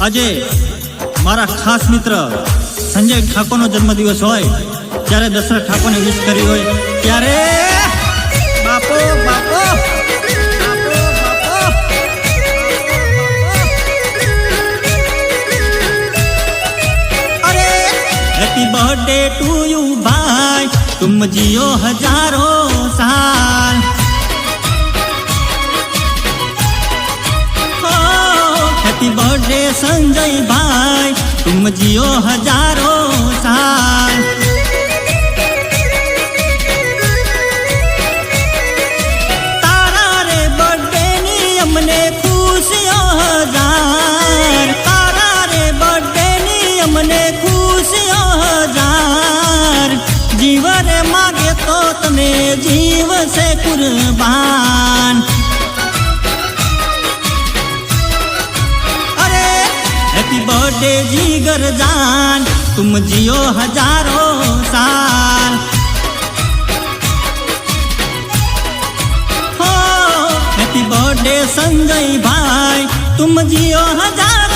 આજે મારા ખાસ મિત્ર સંજય ઠાકોરનો જન્મદિવસ હોય ત્યારે દશરથ ઠાકોરને વિશ કરી હોય ત્યારે બાપો બાપો हैप्पी बर्थडे टू यू भाई तुम जियो हजारों साल हैप्पी बर्थडे संजय भाई तुम जियो हजारों साल तारा रे बर्थडे नी अमने खुशियों हजार तारा रे बर्थडे नी अमने खुशियों हजार जीवन मांगे तो तने जीव से कुर्बान अरे हैप्पी बर्थडे जीगर जान तुम जियो हजारों साल हो हैप्पी बर्थडे संजय भाई तुम जियो हजार